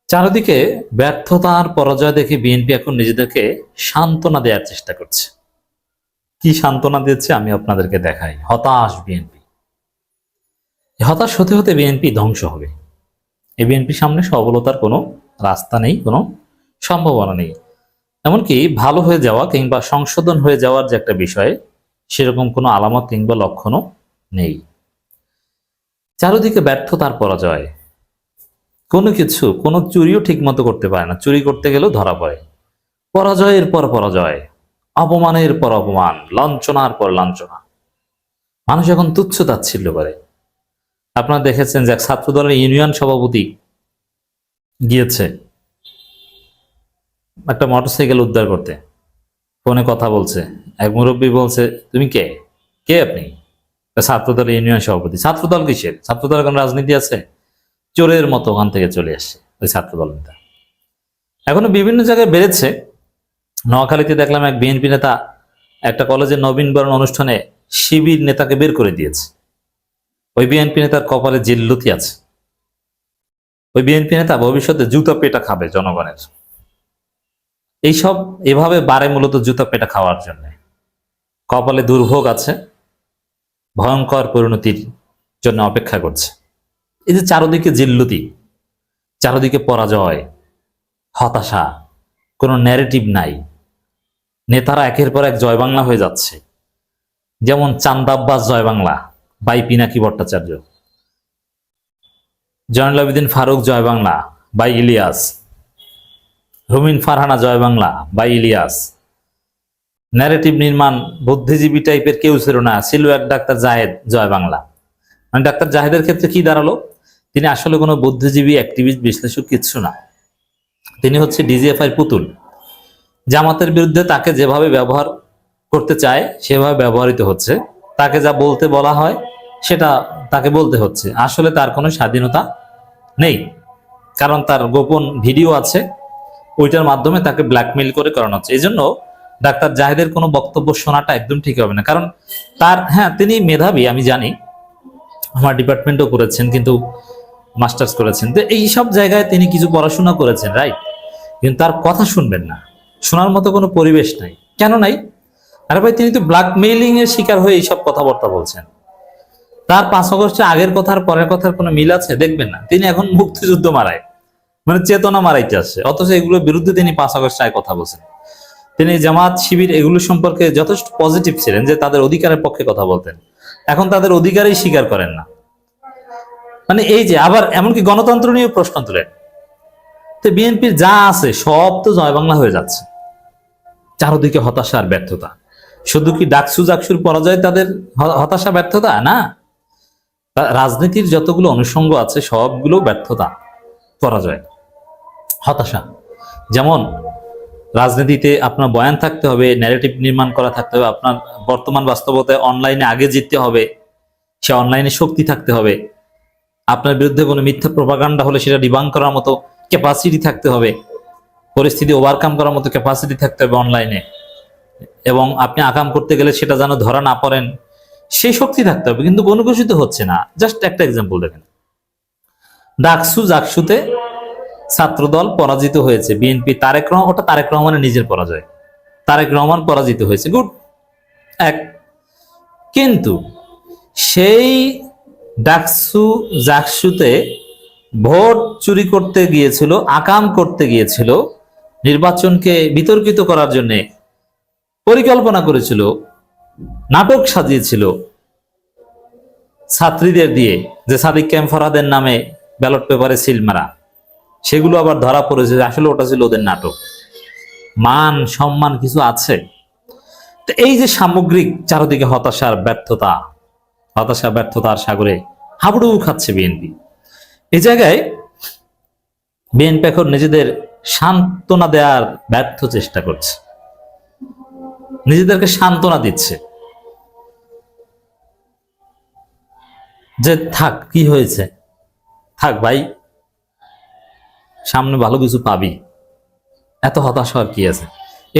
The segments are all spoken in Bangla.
চারিদিকে ব্যর্থতার পরাজয় দেখে বিএনপি এখন নিজেদেরকে সান্ত্বনা দেওয়ার চেষ্টা করছে। কি সান্ত্বনা দিচ্ছে আমি আপনাদেরকে দেখাই। হতাশ বিএনপি। হতাশ হতে হতে বিএনপি ধ্বংস হবে। এই বিএনপির সামনে সফলতার কোনো রাস্তা নেই, কোনো সম্ভাবনা নেই। এমনকি ভালো হয়ে যাওয়া কিংবা সংশোধন হয়ে যাওয়ার যে একটা বিষয়, সেরকম কোনো আলামত কিংবা লক্ষণও নেই। চারিদিকে ব্যর্থতার পরাজয়। কোনো কিছু, কোনো চুরিও ঠিক মতো করতে পারে না, চুরি করতে গেলেও ধরা পড়ে। পরাজয়ের পর পরাজয়, অপমানের পর অপমান, লাঞ্ছনার পর লাঞ্ছনা। মানুষ এখন তুচ্ছ তাচ্ছিল্য করে। আপনারা দেখেছেন যে এক ছাত্র দলের ইউনিয়ন সভাপতি গিয়েছে একটা মোটরসাইকেল উদ্ধার করতে, ফোনে কথা বলছে। এক মুরব্বী বলছে, তুমি কে? কে আপনি? ছাত্র দলের ইউনিয়ন সভাপতি। ছাত্র দল কিসের? ছাত্র দলের কোন রাজনীতি আছে? চোরের মতো ওখান থেকে চলে আসছে ওই ছাত্র দল নেতা। এখনো বিভিন্ন জায়গায় বেড়েছে। নোয়াখালীতে দেখলাম এক বিএনপি নেতা একটা কলেজের নবীনবরণ অনুষ্ঠানে শিবির নেতাকে বের করে দিয়েছে। ওই বিএনপি নেতার কপালে জিল্লতি আছে। ওই বিএনপি নেতা ভবিষ্যতে জুতা পেটা খাবে জনগণের। এইসব এভাবে বাড়ে মূলত জুতা পেটা খাওয়ার জন্য। কপালে দুর্ভোগ আছে, ভয়ঙ্কর পরিণতির জন্য অপেক্ষা করছে। এই যে চারদিকে জিল্লতি, চারদিকে পরাজয়, হতাশা, কোনো ন্যারেটিভ নাই। নেতারা একের পর এক জয় বাংলা হয়ে যাচ্ছে। যেমন চান্দাব্বাস জয় বাংলা বাই পিনাকি ভট্টাচার্য, জয়নুল আবেদিন ফারুক জয় বাংলা বাই ইলিয়াস, রুমিন ফারহানা জয় বাংলা বাই ইলিয়াস। ন্যারেটিভ নির্মাণ বুদ্ধিজীবী টাইপের কেউ ছিল না, ছিল এক ডাক্তার জাহেদ জয় বাংলা। মানে ডাক্তার জাহেদের ক্ষেত্রে কি দাঁড়ালো? তিনি আসলে কোনো বুদ্ধিজীবী, অ্যাক্টিভিস্ট, বিশ্লেষক কিচ্ছু না। তিনি হচ্ছে ডিজিএফআই পুতুল। জামাতের বিরুদ্ধে তাকে যেভাবে ব্যবহার করতে চায় সেভাবে ব্যবহৃত হচ্ছে। তাকে যা বলতে বলা হয় সেটা তাকে বলতে হচ্ছে। আসলে তার কোনো স্বাধীনতা নেই, কারণ তার গোপন ভিডিও আছে, ওইটার মাধ্যমে তাকে ব্ল্যাকমেইল করে করানো হচ্ছে। এই জন্য ডাক্তার জাহেদের কোনো বক্তব্য শোনাটা একদম ঠিক হবে না। কারণ তার, হ্যাঁ তিনি মেধাবী, আমি জানি, আমার ডিপার্টমেন্টও করেছেন, কিন্তু মাস্টার্স করেছেন, তো এই সব জায়গায় তিনি কিছু পড়াশোনা করেছেন, রাইট। কিন্তু তার কথা শুনবেন না, শোনার মতো কোনো পরিবেশ নাই। কেন নাই? আরে ভাই, তিনি তো ব্ল্যাকমেইলিং এর শিকার হয়ে এইসব কথাবার্তা বলছেন। তার 5 আগস্টের আগের কথার পরের কথার কোনো মিল আছে? দেখবেন না। তিনি এখন মুক্তিযুদ্ধ মারায়, মানে চেতনা মারাইতে আসছে, অথচ এগুলোর বিরুদ্ধে তিনি 5 আগস্ট আগে কথা বলছেন। তিনি জামাত, শিবির এগুলো সম্পর্কে যথেষ্ট পজিটিভ ছিলেন, যে তাদের অধিকারের পক্ষে কথা বলতেন। এখন তাদের অধিকারই স্বীকার করেন না। মানে এই যে আবার এমনকি গণতন্ত্র নিয়ে প্রশ্ন তুলেন। তো বিএনপির যা আছে সব তো জয় বাংলা হয়ে যাচ্ছে। চারদিকে হতাশা আর ব্যর্থতা। শুধু কি ডাকসু জাকসুর পরাজয় তাদের হতাশা ব্যর্থতা? না, রাজনীতির যতগুলো অনুষঙ্গ আছে সবগুলো ব্যর্থতা, পরাজয়, হতাশা। যেমন রাজনীতিতে আপনার বয়ান থাকতে হবে, ন্যারেটিভ নির্মাণ করা থাকতে হবে, আপনার বর্তমান বাস্তবতায় অনলাইনে আগে জিততে হবে, সে অনলাইনে শক্তি থাকতে হবে, আপনার বিরুদ্ধে কোনো মিথ্যা প্রপাগান্ডা হলে সেটা ডিবাঙ্ক করার মতো ক্যাপাসিটি থাকতে হবে, পরিস্থিতি ওভারকাম করার মতো ক্যাপাসিটি থাকতে হবে অনলাইনে, এবং আপনি আকাম করতে গেলে সেটা যেন ধরা না পড়েন সেই শক্তি থাকতে হবে। কিন্তু কোনো কিছুতে হচ্ছে না। জাস্ট একটা এক্সাম্পল দেখেন, ডাকসু জাকসুতে ছাত্রদল পরাজিত হয়েছে, বিএনপি তারেক রহমান, ওটা তারেক রহমানের নিজের পরাজয়, তারেক রহমান পরাজিত হয়েছে, গুড এক। কিন্তু সেই ডাকসু জাকসুতে ভোট চুরি করতে গিয়েছিল, আকাম করতে গিয়েছিল, নির্বাচনকে বিতর্কিত করার জন্য পরিকল্পনা করেছিল, নাটক সাজিয়েছিল ছাত্রীদের দিয়ে, যে সাদিক ক্যাম্প ফরহাদের নামে ব্যালট পেপারে সিল মারা, সেগুলো আবার ধরা পড়েছে আসলে ওটা ছিল ওদের নাটক। মান সম্মান কিছু আছে? তো এই যে সামগ্রিক চারদিকে হতাশার ব্যর্থতা, হতাশা ব্যর্থতার সাগরে হাবুডুবু খাচ্ছে বিএনপি। এই জায়গায় বিএনপি এখন নিজেদের সান্ত্বনা দেওয়ার ব্যর্থ চেষ্টা করছে, নিজেদেরকে সান্ত্বনা দিচ্ছে যে থাক, কি হয়েছে, থাক ভাই, সামনে ভালো কিছু পাবি, এত হতাশ হওয়ার কি আছে?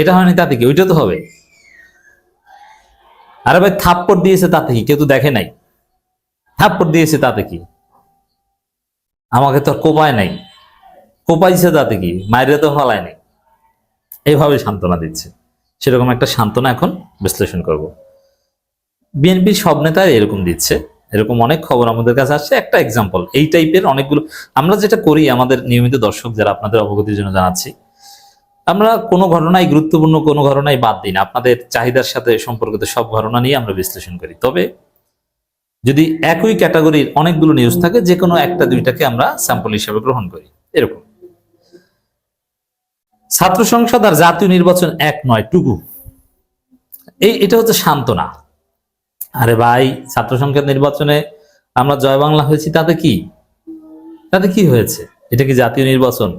এটা হয়নি তাতে কি, ওইটা তো হবে। আরে ভাই, থাপ্পড় দিয়েছে তাতে কি, কেউ তো দেখে নাই, থাপ্পড় দিয়েছে তাতে কি, আমাকে তো আর কোপায় নাই, কোপাইছে তাতে কি, মায়ের তো ফালায়নি, এইভাবে সান্ত্বনা দিচ্ছে। সেরকম একটা সান্ত্বনা এখন বিশ্লেষণ করব। বিএনপির সব নেতাই এরকম দিচ্ছে, এরকম অনেক খবর আমাদের কাছে আসছে। একটা এক্সাম্পল, এই টাইপের অনেকগুলো আমরা যেটা করি, আমাদের নিয়মিত দর্শক যারা, আপনাদের অবগতির জন্য জানাচ্ছি, আমরা কোনো ঘটনাই, গুরুত্বপূর্ণ কোনো ঘটনাই বাদ দিই না। আপনাদের চাহিদার সাথে সম্পর্কিত সব ঘটনা নিয়ে আমরা বিশ্লেষণ করি। তবে যদি একই ক্যাটাগরির অনেকগুলো নিউজ থাকে, যে কোনো একটা দুইটাকে আমরা স্যাম্পল হিসেবে গ্রহণ করি। এরকম, ছাত্র সংসদ আর জাতীয় নির্বাচন এক নয় টুকু, এটা হচ্ছে সান্ত্বনা। আরে ভাই, ছাত্র সংসদ নির্বাচনে আমরা জয় বাংলা হয়েছি, তাতে কি, তাতে কি হয়েছে? এটা কি জাতীয় নির্বাচন?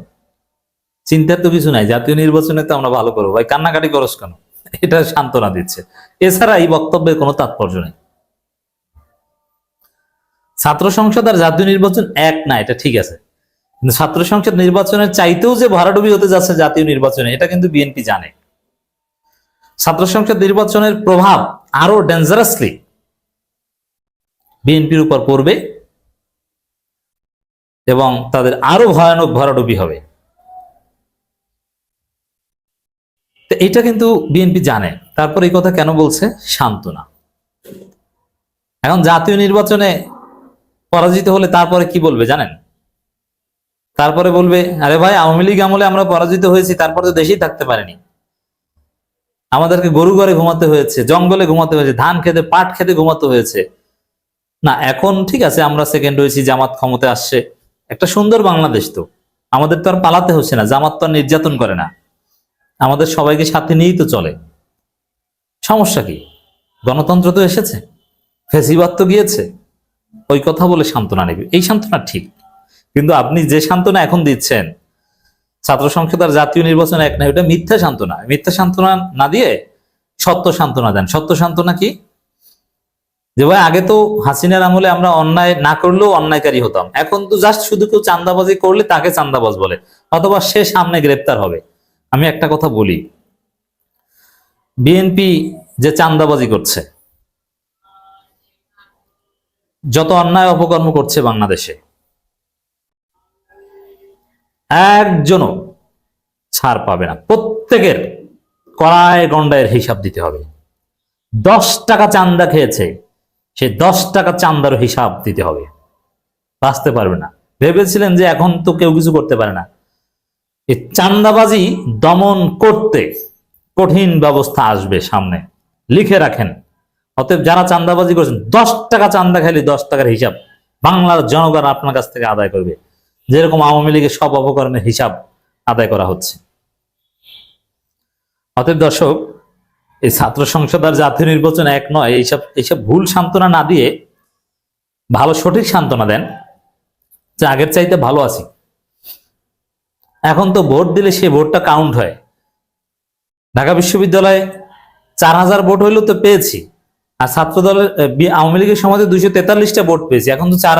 চিন্তার তো কিছু নাই, জাতীয় নির্বাচনে তো আমরা ভালো করবো। ভাই কান্নাকাটি করস কেন? এটা সান্ত্বনা দিচ্ছে। এছাড়া এই বক্তব্যের কোনো তাৎপর্য নেই। ছাত্র সংসদ আর জাতীয় নির্বাচন এক না, এটা ঠিক আছে, কিন্তু ছাত্র সংসদ নির্বাচনের চাইতেও যে ভরাডুবি হতে যাচ্ছে জাতীয় নির্বাচনে, এটা কিন্তু বিএনপি জানে। ছাত্র সংসদ নির্বাচনের প্রভাব আরো ডেঞ্জারাসলি বিএনপির উপর পড়বে এবং তাদের আরো ভয়ানক ভরাডুবি হবে। তো এটা কিন্তু বিএনপি জানে। তারপর এই কথা কেন বলছে? সান্ত্বনা। এখন জাতীয় নির্বাচনে পরাজিত হলে তারপরে কি বলবে জানেন? তারপরে বলবে, আরে ভাই, আওয়ামী লীগ আমলে আমরা পরাজিত হয়েছি, তারপরে তো দেশেই থাকতে পারিনি, আমাদেরকে গরু ঘরে ঘুমাতে হয়েছে, জঙ্গলে ঘুমাতে হয়েছে, ধান খেতে, পাট খেতে ঘুমাতে হয়েছে। না, এখন ঠিক আছে, আমরা সেকেন্ড হয়েছি, জামাত ক্ষমতায় আসছে, একটা সুন্দর বাংলাদেশ তো, আমাদের তো আর পালাতে হচ্ছে না, জামাত তো আর নির্যাতন করে না, আমাদের সবাইকে সাথে নিয়েই তো চলে, সমস্যা কি? গণতন্ত্র তো এসেছে, ফেসিবাদ তো গিয়েছে। ওই কথা বলে সান্ত্বনা নেবে, এই সান্ত্বনা ঠিক। কিন্তু আপনি যে সান্ত্বনা এখন দিচ্ছেন, ছাত্র সংসদ আর জাতীয় নির্বাচন এক না, এটা মিথ্যা সান্ত্বনা। মিথ্যা সান্ত্বনা না দিয়ে সত্য সান্ত্বনা দেন। সত্য সান্ত্বনা কি? যে ভাই, আগে তো হাসিনার আমলে আমরা অন্যায় না করলেও অন্যায়কারী হতাম, এখন তো জাস্ট শুধু কেউ চান্দাবাজি করলে তাকে চান্দাবাজ বলে, অথবা সে সামনে গ্রেপ্তার হবে। আমি একটা কথা বলি, বিএনপি যে চান্দাবাজি করছে, যত অন্যায় অপকর্ম করছে বাংলাদেশে, একজনও ছাড় পাবে না। প্রত্যেকের কড়ায় গন্ডায়ের হিসাব দিতে হবে। 10 টাকা চান্দা খেয়েছে, সে 10 টাকা চান্দার হিসাব দিতে হবে, বাঁচতে পারবে না। ভেবেছিলেন যে এখন তো কেউ কিছু করতে পারে না, এই চান্দাবাজি দমন করতে কঠিন ব্যবস্থা আসবে সামনে, লিখে রাখেন। অতএব যারা চান্দাবাজি করছেন, 10 টাকা চান্দা খেলে 10 টাকার হিসাব বাংলার জনগণ আপনার কাছ থেকে আদায় করবে, যেরকম আওয়ামী লীগের সব অপকর্মের হিসাব আদায় করা হচ্ছে। অতএব দর্শক, এই ছাত্র সংসদ আর জাতীয় নির্বাচন এক নয়, এইসব ভুল সান্ত্বনা না দিয়ে ভালো সঠিক সান্ত্বনা দেন যে আগের চাইতে ভালো আছি। এখন তো ভোট দিলে সে ভোটটা কাউন্ট হয়। ঢাকা বিশ্ববিদ্যালয়ে 4000 ভোট হইলেও তো পেয়েছি, আর ছাত্র দলের আওয়ামী লীগের সমাজে 243টা ভোট পেয়েছি, এখন তো 4